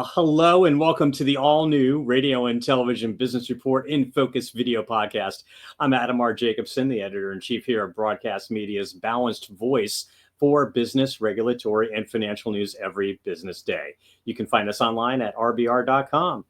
Hello and welcome to the all-new radio and television business report inFOCUS video podcast. I'm Adam R. Jacobson, the editor-in-chief here at Broadcast Media's balanced voice for business, regulatory, and financial news every business day. You can find us online at RBR.com.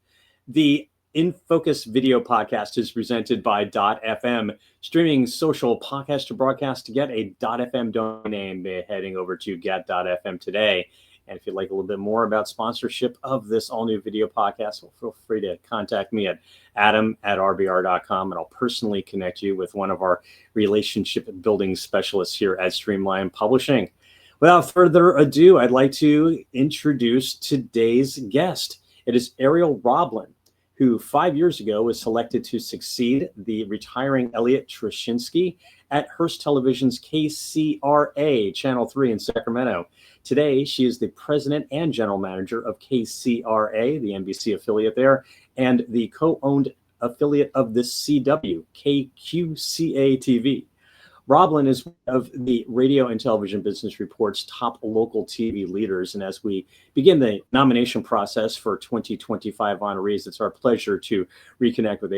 The inFOCUS video podcast is presented by .fm, streaming social podcast to broadcast. To get a .fm domain name, by heading over to get.fm today. And if you'd like a little bit more about sponsorship of this all-new video podcast, well, feel free to contact me at adam@rbr.com, and I'll personally connect you with one of our relationship building specialists here at Streamline Publishing. Without further ado, I'd like to introduce today's guest. It is Ariel Roblin, who 5 years ago was selected to succeed the retiring Elliot Trushinsky at Hearst Television's KCRA Channel 3 in Sacramento. Today, she is the president and general manager of KCRA, the NBC affiliate there, and the co-owned affiliate of the CW, KQCA TV. Roblin is one of the Radio and Television Business Report's top local TV leaders. And as we begin the nomination process for 2025 honorees, it's our pleasure to reconnect with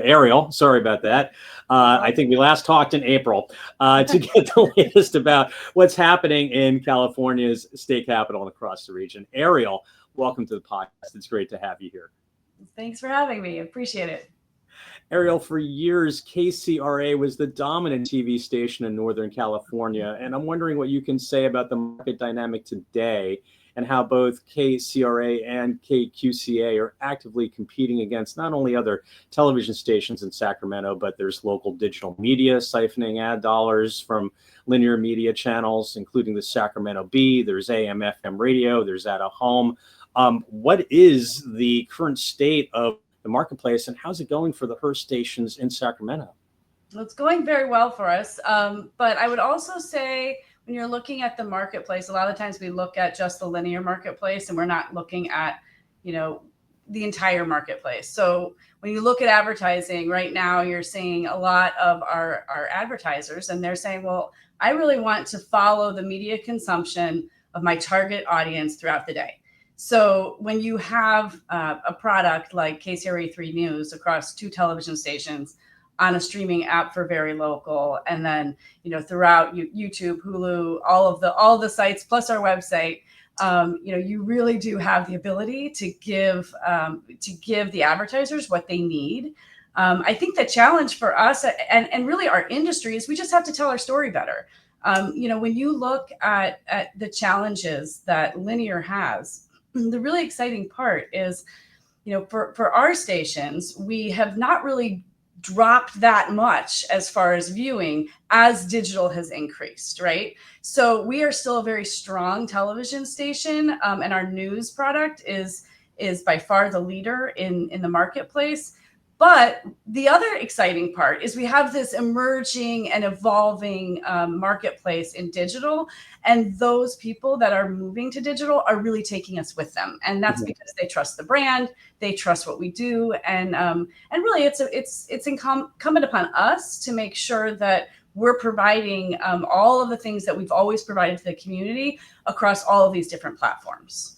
Ariel. Sorry about that. I think we last talked in April to get the latest about what's happening in California's state capital and across the region. Ariel, welcome to the podcast. It's great to have you here. Thanks for having me. Appreciate it. Ariel, for years, KCRA was the dominant TV station in Northern California, and I'm wondering what you can say about the market dynamic today and how both KCRA and KQCA are actively competing against not only other television stations in Sacramento, but there's local digital media siphoning ad dollars from linear media channels, including the Sacramento Bee. There's AM/FM radio. There's At a Home. What is the current state of the marketplace, and how's it going for the Hearst stations in Sacramento? Well, it's going very well for us. But I would also say when you're looking at the marketplace, a lot of times we look at just the linear marketplace and we're not looking at, the entire marketplace. So when you look at advertising right now, you're seeing a lot of our advertisers, and they're saying, well, I really want to follow the media consumption of my target audience throughout the day. So when you have a product like KCRA 3 News across 2 television stations on a streaming app for very local, and then throughout YouTube, Hulu, all the sites plus our website, you really do have the ability to give the advertisers what they need. I think the challenge for us and really our industry is we just have to tell our story better. When you look at the challenges that linear has, the really exciting part is, for our stations, we have not really dropped that much as far as viewing as digital has increased, right? So we are still a very strong television station, and our news product is by far the leader in the marketplace. But the other exciting part is we have this emerging and evolving marketplace in digital, and those people that are moving to digital are really taking us with them, and that's because they trust the brand, they trust what we do, and really it's incumbent upon us to make sure that we're providing all of the things that we've always provided to the community across all of these different platforms.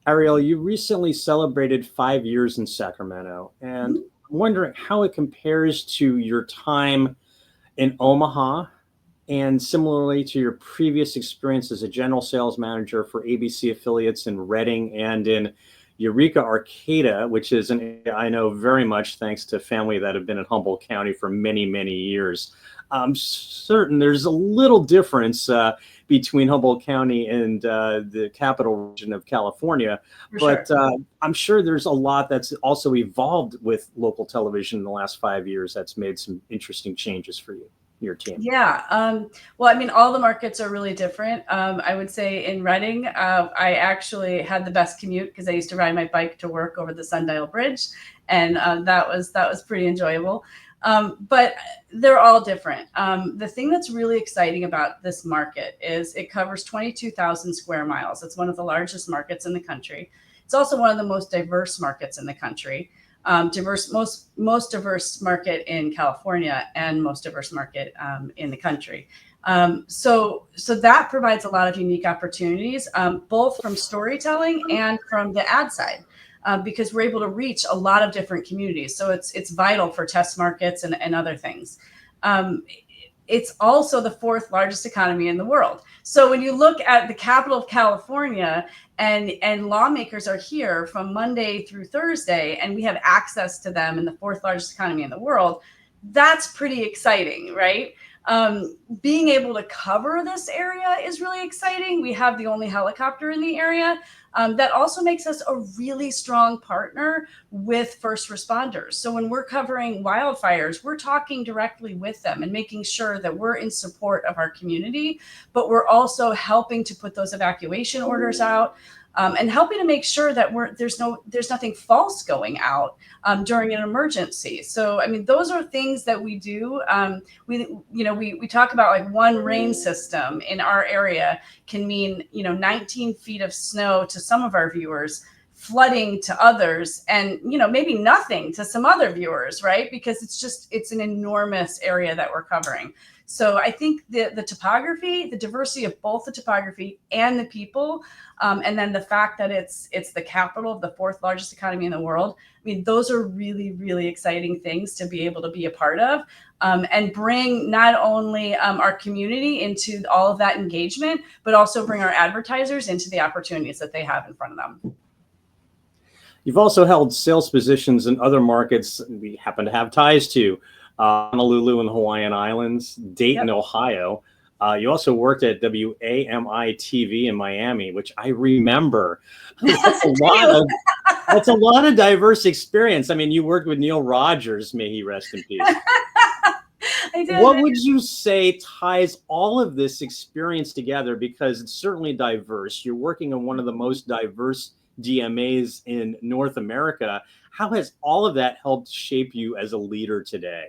Ariel, you recently celebrated 5 years in Sacramento, and I'm wondering how it compares to your time in Omaha and similarly to your previous experience as a general sales manager for ABC affiliates in Redding and in Eureka, Arcata, which is an area I know very much thanks to family that have been in Humboldt County for many, many years. I'm certain there's a little difference between Humboldt County and the capital region of California, but I'm sure there's a lot that's also evolved with local television in the last 5 years that's made some interesting changes for you, your team. Yeah. Well, I mean, all the markets are really different. I would say in Redding, I actually had the best commute because I used to ride my bike to work over the Sundial Bridge, and that was pretty enjoyable. But they're all different. The thing that's really exciting about this market is it covers 22,000 square miles. It's one of the largest markets in the country. It's also one of the most diverse markets in the country. most diverse market in California and most diverse market in the country. So that provides a lot of unique opportunities, both from storytelling and from the ad side. Because we're able to reach a lot of different communities. So it's vital for test markets and other things. It's also the fourth largest economy in the world. So when you look at the capital of California and lawmakers are here from Monday through Thursday, and we have access to them in the fourth largest economy in the world, that's pretty exciting, right? Being able to cover this area is really exciting. We have the only helicopter in the area. That also makes us a really strong partner with first responders. So when we're covering wildfires, we're talking directly with them and making sure that we're in support of our community, but we're also helping to put those evacuation orders out. And helping to make sure that there's nothing false going out during an emergency. So, I mean, those are things that we do. We talk about like one rain system in our area can mean, 19 feet of snow to some of our viewers, flooding to others, and, maybe nothing to some other viewers, right? Because it's an enormous area that we're covering. So I think the topography, the diversity of both the topography and the people, and then the fact that it's the capital of the fourth largest economy in the world. I mean, those are really, really exciting things to be able to be a part of, and bring not only our community into all of that engagement, but also bring our advertisers into the opportunities that they have in front of them. You've also held sales positions in other markets we happen to have ties to. Honolulu and the Hawaiian Islands, Dayton, yep. Ohio. You also worked at WAMI TV in Miami, which I remember. That's a lot of diverse experience. I mean, you worked with Neil Rogers, may he rest in peace. I did. What would you say ties all of this experience together? Because it's certainly diverse. You're working on one of the most diverse DMAs in North America. How has all of that helped shape you as a leader today?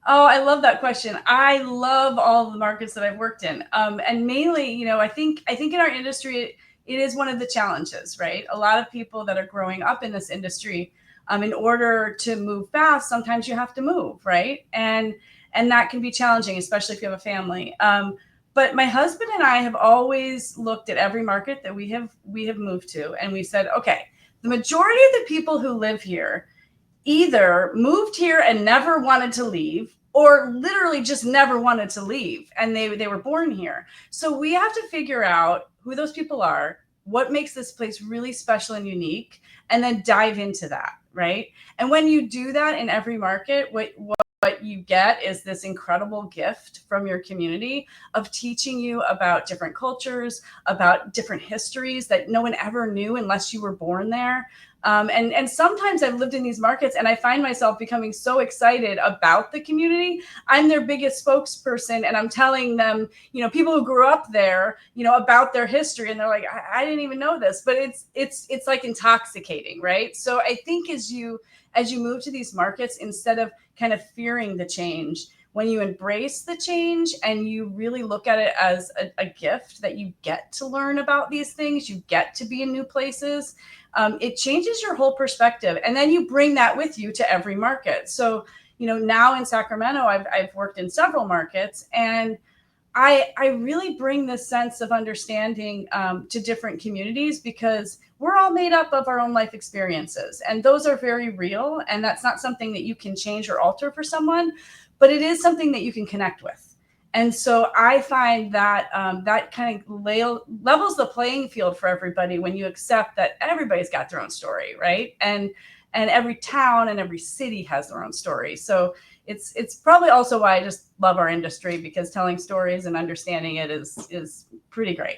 Oh, I love that question. I love all the markets that I've worked in. And mainly, I think in our industry, it is one of the challenges, right? A lot of people that are growing up in this industry, in order to move fast, sometimes you have to move, right? And that can be challenging, especially if you have a family. But my husband and I have always looked at every market that we have moved to, and we said, okay, the majority of the people who live here either moved here and never wanted to leave, or literally just never wanted to leave, and they were born here. So we have to figure out who those people are, what makes this place really special and unique, and then dive into that, right? And when you do that in every market, what you get is this incredible gift from your community of teaching you about different cultures, about different histories that no one ever knew unless you were born there. And sometimes I've lived in these markets and I find myself becoming so excited about the community. I'm their biggest spokesperson, and I'm telling them, people who grew up there, about their history, and they're like, I didn't even know this, but it's like intoxicating, right? So I think as you move to these markets, instead of kind of fearing the change, when you embrace the change and you really look at it as a gift that you get to learn about these things, you get to be in new places, it changes your whole perspective. And then you bring that with you to every market. So, now in Sacramento, I've worked in several markets, and I really bring this sense of understanding to different communities, because we're all made up of our own life experiences, and those are very real. And that's not something that you can change or alter for someone, but it is something that you can connect with. And so I find that that kind of levels the playing field for everybody when you accept that everybody's got their own story, right? And every town and every city has their own story. So it's probably also why I just love our industry, because telling stories and understanding it is pretty great.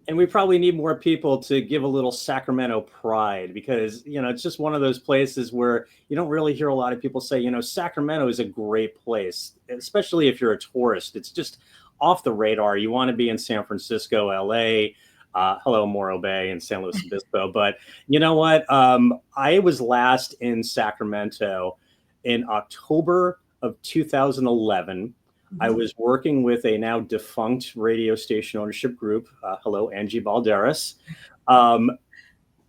And we probably need more people to give a little Sacramento pride, because, it's just one of those places where you don't really hear a lot of people say, Sacramento is a great place, especially if you're a tourist. It's just off the radar. You want to be in San Francisco, LA, hello, Morro Bay, and San Luis Obispo. But you know what? I was last in Sacramento in October of 2011. I was working with a now defunct radio station ownership group. Hello, Angie Balderas.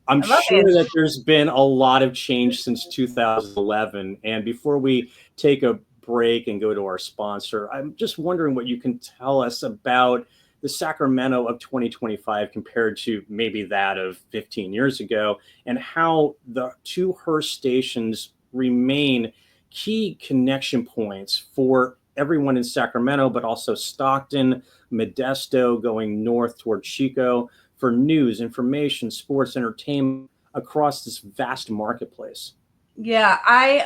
I'm I love sure it. that there's been a lot of change since 2011. And before we take a break and go to our sponsor, I'm just wondering what you can tell us about the Sacramento of 2025 compared to maybe that of 15 years ago, and how the two Hearst stations remain key connection points for everyone in Sacramento, but also Stockton, Modesto, going north toward Chico, for news, information, sports, entertainment across this vast marketplace. Yeah, I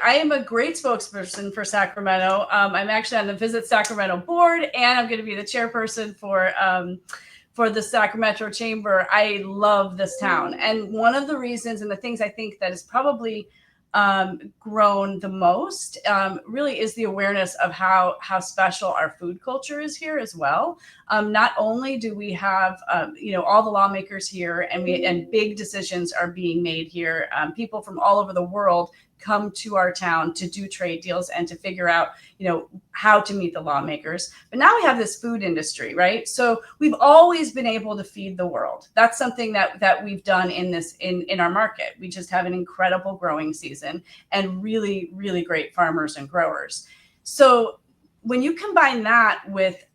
am a great spokesperson for Sacramento. I'm actually on the Visit Sacramento board, and I'm going to be the chairperson for the Sacramento Chamber. I love this town, and one of the reasons and the things I think that is probably grown the most really is the awareness of how special our food culture is here as well. Not only do we have all the lawmakers here, and big decisions are being made here. People from all over the world come to our town to do trade deals and to figure out how to meet the lawmakers. But now we have this food industry, right? So we've always been able to feed the world. That's something that we've done in our market. We just have an incredible growing season and really, really great farmers and growers. So when you combine that with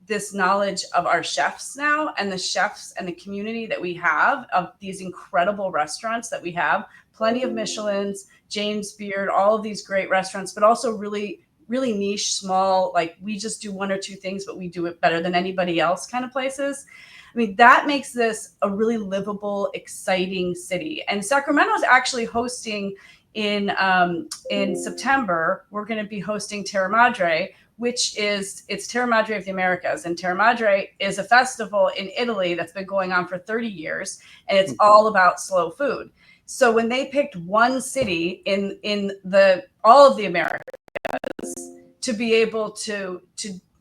this knowledge of our chefs now, and the chefs and the community that we have of these incredible restaurants that we have, plenty of Michelins, James Beard, all of these great restaurants, but also really, really niche, small, like we just do one or two things, but we do it better than anybody else kind of places. I mean, that makes this a really livable, exciting city. And Sacramento is actually hosting in September. We're going to be hosting Terra Madre, it's Terra Madre of the Americas. And Terra Madre is a festival in Italy that's been going on for 30 years. And it's all about slow food. So when they picked one city in all of the Americas to be able to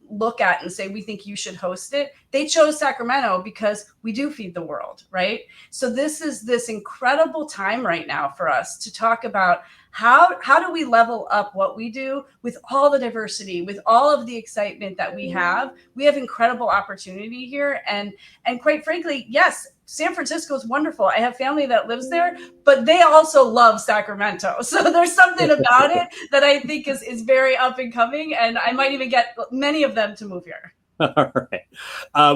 look at and say, we think you should host it, they chose Sacramento because we do feed the world, right? So this is this incredible time right now for us to talk about how do we level up what we do with all the diversity, with all of the excitement that we have. We have incredible opportunity here. And quite frankly, yes, San Francisco is wonderful. I have family that lives there, but they also love Sacramento. So there's something about it that I think is very up and coming. And I might even get many of them to move here. All right.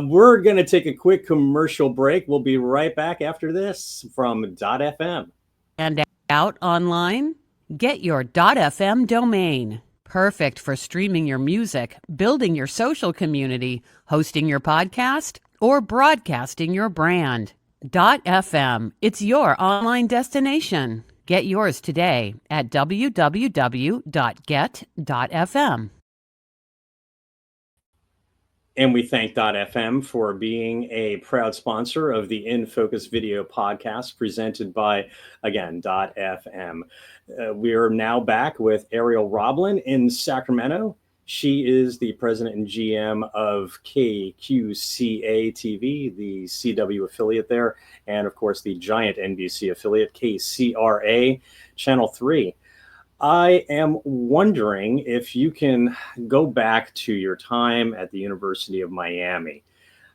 We're going to take a quick commercial break. We'll be right back after this from .fm. And out online? Get your .fm domain. Perfect for streaming your music, building your social community, hosting your podcast, or broadcasting your brand. .fm, it's your online destination. Get yours today at www.get.fm. And we thank .fm for being a proud sponsor of the inFOCUS video podcast presented by, again, .fm. We are now back with Ariel Roblin in Sacramento. She is the president and GM of KQCA TV, the CW affiliate there, and of course the giant NBC affiliate, KCRA, Channel 3. I am wondering if you can go back to your time at the University of Miami,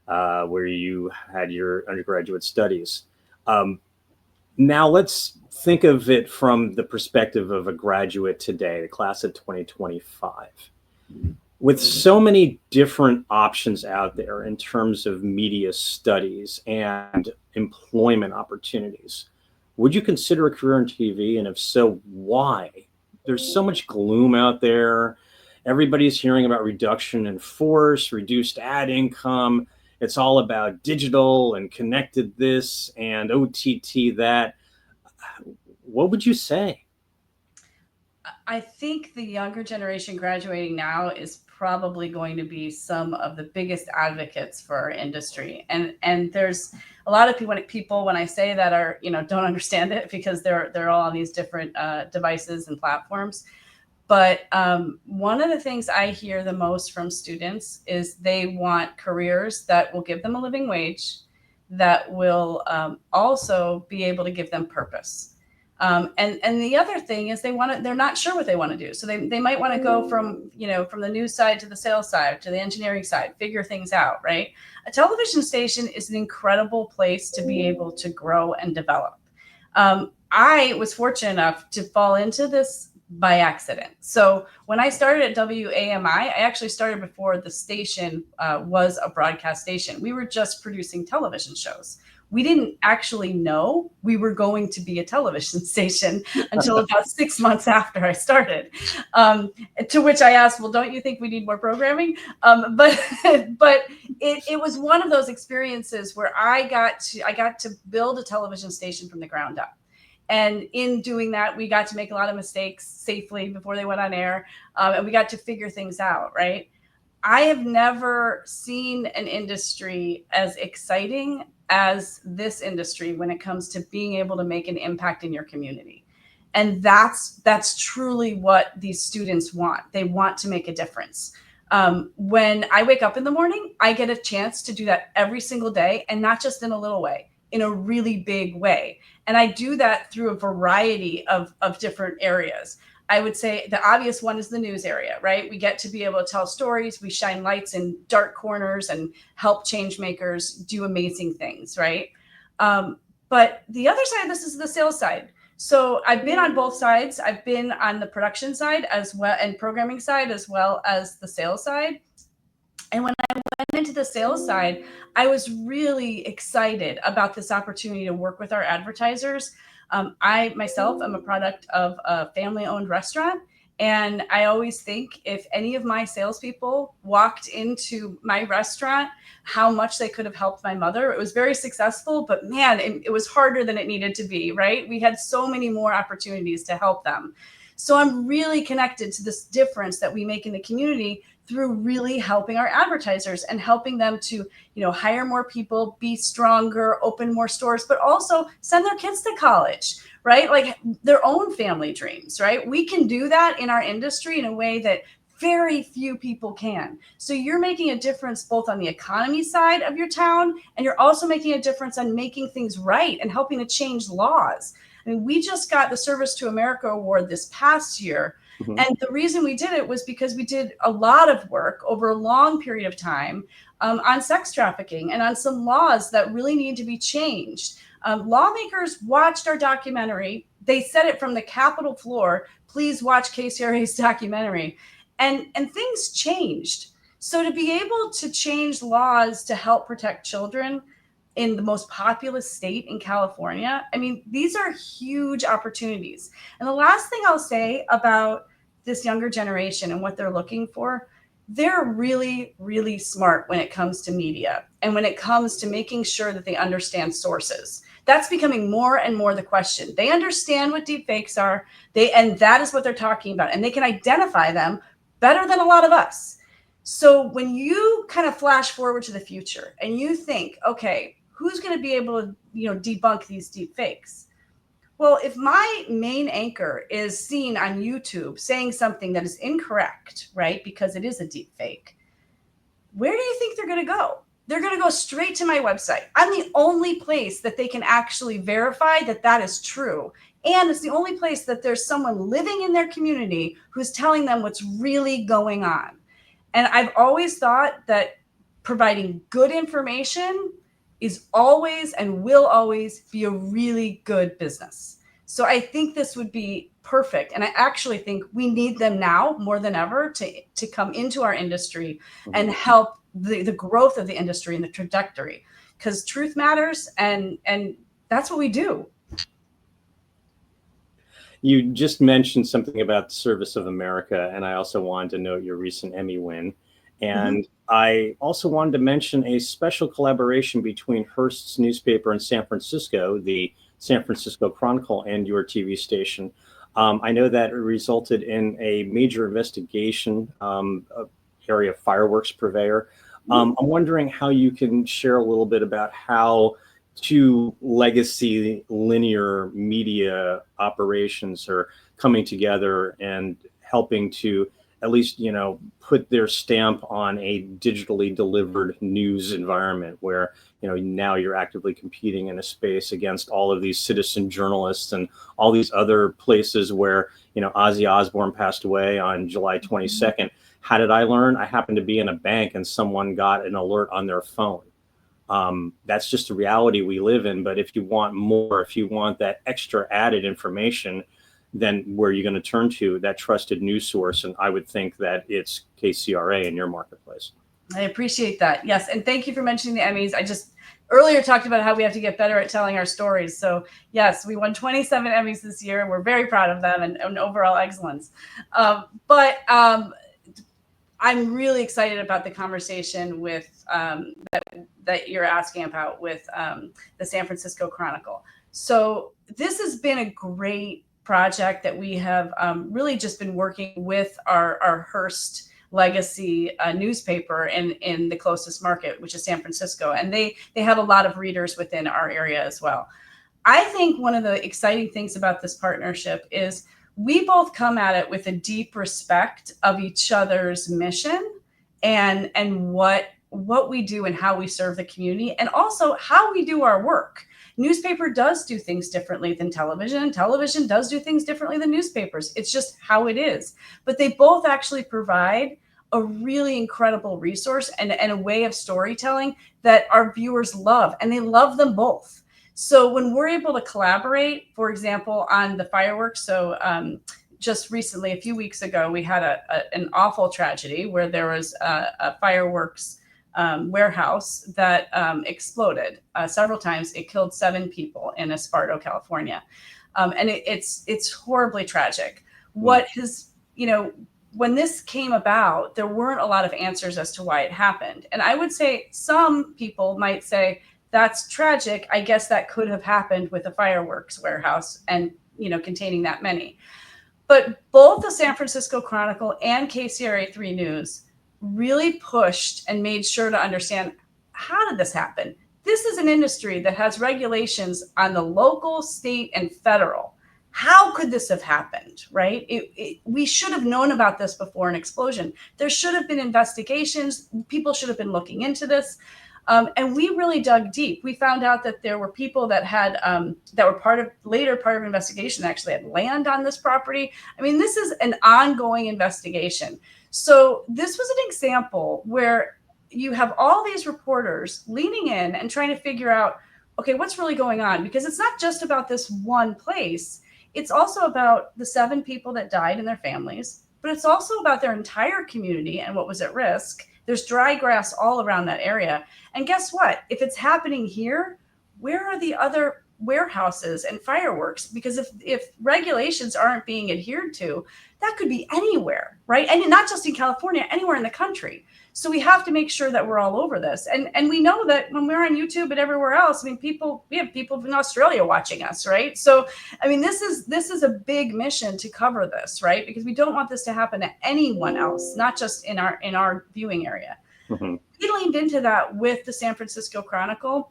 where you had your undergraduate studies. Now let's think of it from the perspective of a graduate today, the class of 2025. With so many different options out there in terms of media studies and employment opportunities, would you consider a career in TV? And if so, why? There's so much gloom out there. Everybody's hearing about reduction in force, reduced ad income. It's all about digital and connected this and OTT that. What would you say? I think the younger generation graduating now is probably going to be some of the biggest advocates for our industry. And there's a lot of people when I say that are, don't understand it because they're all on these different devices and platforms. But one of the things I hear the most from students is they want careers that will give them a living wage, that will also be able to give them purpose. And the other thing is they're not sure what they want to do. So they might want to go from the news side to the sales side to the engineering side, figure things out, right? A television station is an incredible place to be able to grow and develop. I was fortunate enough to fall into this by accident. So when I started at WAMI, I actually started before the station was a broadcast station. We were just producing television shows. We didn't actually know we were going to be a television station until about 6 months after I started. To which I asked, well, don't you think we need more programming? But it was one of those experiences where I got to build a television station from the ground up. And in doing that, we got to make a lot of mistakes safely before they went on air. And we got to figure things out, right? I have never seen an industry as exciting as this industry when it comes to being able to make an impact in your community. And that's truly what these students want. They want to make a difference. When I wake up in the morning, I get a chance to do that every single day, and not just in a little way, in a really big way. And I do that through a variety of different areas. I would say the obvious one is the news area, right? We get to be able to tell stories. We shine lights in dark corners and help change makers do amazing things, right? But the other side of this is the sales side. So I've been on both sides. I've been on the production side as well and programming side as well as the sales side. And when I went into the sales side, I was really excited about this opportunity to work with our advertisers. I myself am a product of a family-owned restaurant. And I always think if any of my salespeople walked into my restaurant, how much they could have helped my mother. It was very successful, but man, it was harder than it needed to be, right? We had so many more opportunities to help them. So I'm really connected to this difference that we make in the community through really helping our advertisers and helping them to, hire more people, be stronger, open more stores, but also send their kids to college, right? Like their own family dreams, right? We can do that in our industry in a way that very few people can. So you're making a difference both on the economy side of your town, and you're also making a difference on making things right and helping to change laws. I mean, we just got the Service to America Award this past year. Mm-hmm. And the reason we did it was because we did a lot of work over a long period of time on sex trafficking and on some laws that really need to be changed. Lawmakers watched our documentary. They said it from the Capitol floor, please watch KCRA's documentary. And things changed. So to be able to change laws to help protect children in the most populous state in California, I mean, these are huge opportunities. And the last thing I'll say about this younger generation and what they're looking for, they're really, really smart when it comes to media and when it comes to making sure that they understand sources. That's becoming more and more the question. They understand what deepfakes are, and that is what they're talking about, and they can identify them better than a lot of us. So when you kind of flash forward to the future and you think, okay, who's going to be able to, debunk these deep fakes? Well, if my main anchor is seen on YouTube saying something that is incorrect, right, because it is a deep fake, where do you think they're going to go? They're going to go straight to my website. I'm the only place that they can actually verify that that is true. And it's the only place that there's someone living in their community who's telling them what's really going on. And I've always thought that providing good information is always and will always be a really good business. So I think this would be perfect. And I actually think we need them now more than ever to come into our industry and help the growth of the industry and the trajectory, because truth matters. And that's what we do. You just mentioned something about the Service of America, and I also wanted to note your recent Emmy win. And I also wanted to mention a special collaboration between Hearst's newspaper in San Francisco, the San Francisco Chronicle, and your TV station. I know that it resulted in a major investigation area of fireworks purveyor. I'm wondering how you can share a little bit about how two legacy linear media operations are coming together and helping to at least, put their stamp on a digitally delivered news environment where, now you're actively competing in a space against all of these citizen journalists and all these other places where, Ozzy Osbourne passed away on July 22nd. How did I learn? I happened to be in a bank and someone got an alert on their phone. That's just the reality we live in. But if you want more, if you want that extra added information, then where are you going to turn to? That trusted news source. And I would think that it's KCRA in your marketplace. I appreciate that. Yes. And thank you for mentioning the Emmys. I just earlier talked about how we have to get better at telling our stories. So yes, we won 27 Emmys this year. We're very proud of them and overall excellence. But I'm really excited about the conversation with that you're asking about with the San Francisco Chronicle. So this has been a great project that we have really just been working with our Hearst legacy newspaper in the closest market, which is San Francisco. And they have a lot of readers within our area as well. I think one of the exciting things about this partnership is we both come at it with a deep respect of each other's mission and what we do and how we serve the community, and also how we do our work. Newspaper does do things differently than television, and television does do things differently than newspapers. It's just how it is. But they both actually provide a really incredible resource and a way of storytelling that our viewers love, and they love them both. So when we're able to collaborate, for example, on the fireworks, so just recently, a few weeks ago, we had an awful tragedy where there was a fireworks warehouse that exploded several times. It killed 7 people in Esparto, California. And it's horribly tragic. What has, when this came about, there weren't a lot of answers as to why it happened. And I would say some people might say, that's tragic. I guess that could have happened with a fireworks warehouse and, containing that many. But both the San Francisco Chronicle and KCRA 3 News really pushed and made sure to understand, how did this happen? This is an industry that has regulations on the local, state, and federal. How could this have happened, right? We should have known about this before an explosion. There should have been investigations. People should have been looking into this. And we really dug deep. We found out that there were people that had that were part of investigation that actually had land on this property. I mean, this is an ongoing investigation. So this was an example where you have all these reporters leaning in and trying to figure out, okay, what's really going on? Because it's not just about this one place. It's also about the 7 people that died and their families, but it's also about their entire community and what was at risk. There's dry grass all around that area. And guess what? If it's happening here, where are the other warehouses and fireworks? Because if regulations aren't being adhered to, that could be anywhere, right? And not just in California, anywhere in the country. So we have to make sure that we're all over this. And we know that when we're on YouTube and everywhere else, I mean, we have people in Australia watching us, right? So, I mean, this is a big mission to cover this, right? Because we don't want this to happen to anyone else, not just in our viewing area. Mm-hmm. We leaned into that with the San Francisco Chronicle.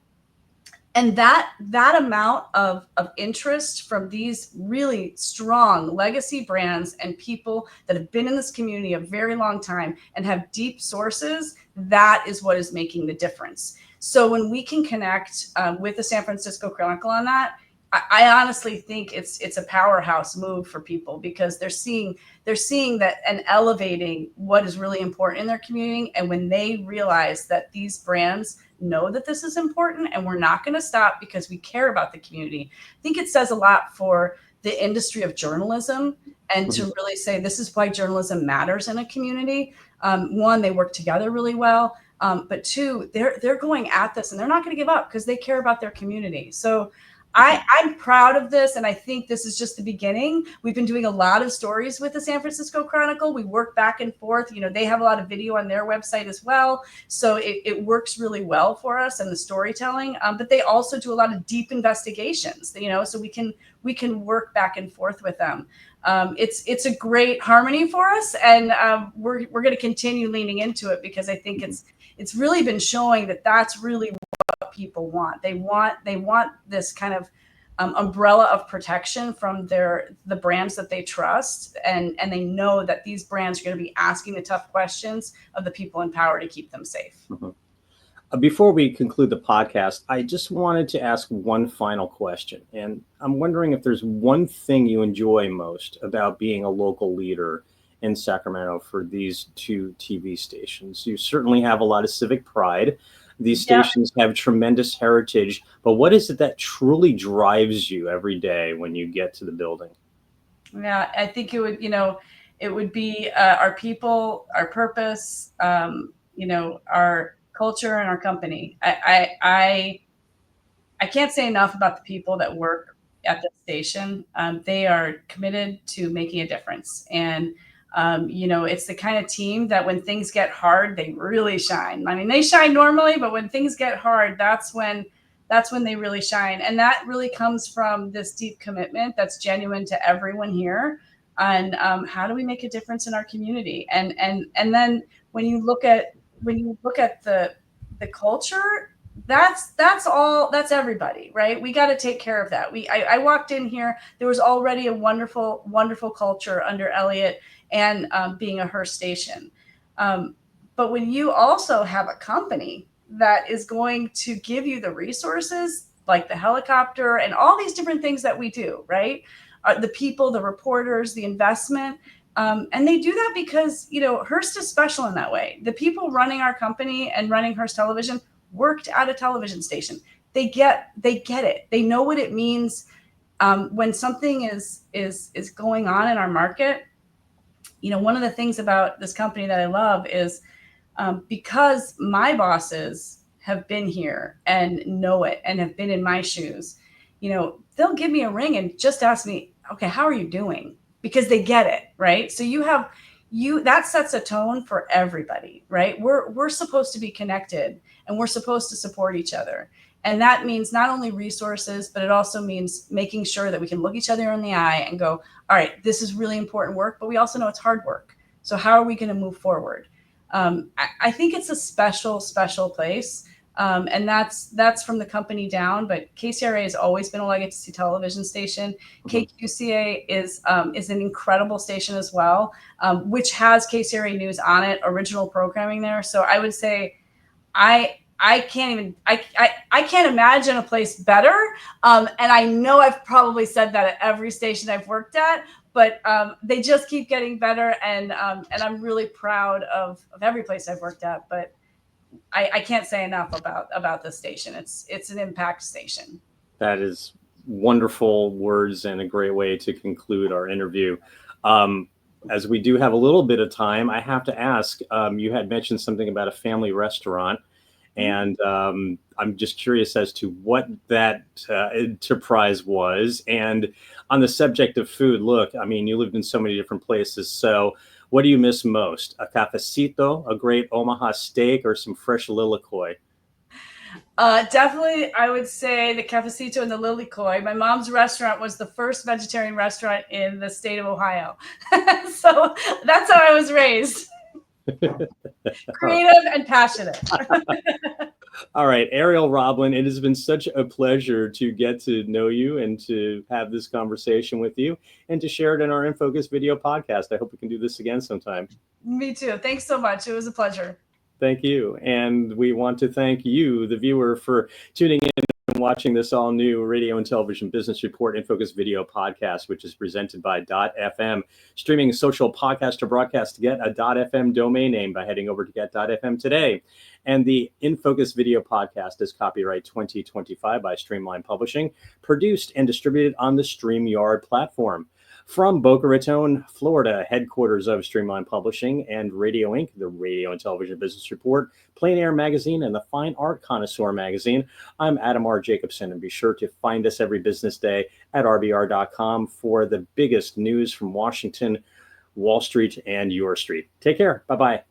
And that amount of interest from these really strong legacy brands and people that have been in this community a very long time and have deep sources, that is what is making the difference. So when we can connect with the San Francisco Chronicle on that, I honestly think it's a powerhouse move for people, because they're seeing that and elevating what is really important in their community. And when they realize that these brands know that this is important and we're not going to stop because we care about the community, I think it says a lot for the industry of journalism, and to really say this is why journalism matters in a community. One, they work together really well, but 2, they're going at this and they're not going to give up because they care about their community. So I'm proud of this, and I think this is just the beginning. We've been doing a lot of stories with the San Francisco Chronicle. We work back and forth. They have a lot of video on their website as well, so it works really well for us and the storytelling. But they also do a lot of deep investigations, so we can work back and forth with them. It's a great harmony for us, and we're going to continue leaning into it, because I think it's really been showing that that's really what people want. They want this kind of umbrella of protection from the brands that they trust, and they know that these brands are going to be asking the tough questions of the people in power to keep them safe. Mhm. Before we conclude the podcast, I just wanted to ask one final question. And I'm wondering if there's one thing you enjoy most about being a local leader in Sacramento for these two TV stations. You certainly have a lot of civic pride. These Yeah. stations have tremendous heritage, but what is it that truly drives you every day when you get to the building? Yeah, I think it would be our people, our purpose, our culture and our company. I can't say enough about the people that work at the station. They are committed to making a difference. And, it's the kind of team that when things get hard, they really shine. I mean, they shine normally, but when things get hard, that's when they really shine. And that really comes from this deep commitment that's genuine to everyone here. And how do we make a difference in our community? And then when you look at the culture, that's everybody, right? We got to take care of that. I walked in here, there was already a wonderful culture under Elliot and being a Hearst station. But when you also have a company that is going to give you the resources, like the helicopter and all these different things that we do, right? The people, the reporters, the investment. And they do that because, Hearst is special in that way. The people running our company and running Hearst Television worked at a television station. They get it. They know what it means when something is going on in our market. One of the things about this company that I love is because my bosses have been here and know it and have been in my shoes, they'll give me a ring and just ask me, okay, how are you doing? Because they get it, right? So that sets a tone for everybody, right? We're supposed to be connected and we're supposed to support each other. And that means not only resources, but it also means making sure that we can look each other in the eye and go, all right, this is really important work, but we also know it's hard work. So how are we going to move forward? I think it's a special place. And that's from the company down, but KCRA has always been a legacy television station. KQCA is an incredible station as well, which has KCRA News on it, original programming there. So I would say I can't imagine a place better. And I know I've probably said that at every station I've worked at, but they just keep getting better. And I'm really proud of every place I've worked at, but I can't say enough about this station. It's an impact station. That is wonderful words and a great way to conclude our interview. As we do have a little bit of time, I have to ask, you had mentioned something about a family restaurant, and I'm just curious as to what that enterprise was. And on the subject of food, look, I mean, you lived in so many different places. So what do you miss most? A cafecito, a great Omaha steak, or some fresh lilikoi? Definitely, I would say the cafecito and the lilikoi. My mom's restaurant was the first vegetarian restaurant in the state of Ohio. So that's how I was raised. Creative and passionate. All right, Ariel, Roblin, it has been such a pleasure to get to know you and to have this conversation with you and to share it in our inFOCUS video podcast. I hope we can do this again sometime. Me too. Thanks so much. It was a pleasure. Thank you. And we want to thank you, the viewer, for tuning in and watching this all new radio and television business report inFOCUS video podcast, which is presented by .fm, streaming social podcast to broadcast. To get a .fm domain name by heading over to get.fm today. And the inFOCUS video podcast is copyright 2025 by Streamline Publishing, produced and distributed on the StreamYard platform. From Boca Raton, Florida, headquarters of Streamline Publishing and Radio Inc., the radio and television business report, Plain Air Magazine, and the Fine Art Connoisseur Magazine, I'm Adam R. Jacobson, and be sure to find us every business day at rbr.com for the biggest news from Washington, Wall Street, and your street. Take care. Bye-bye.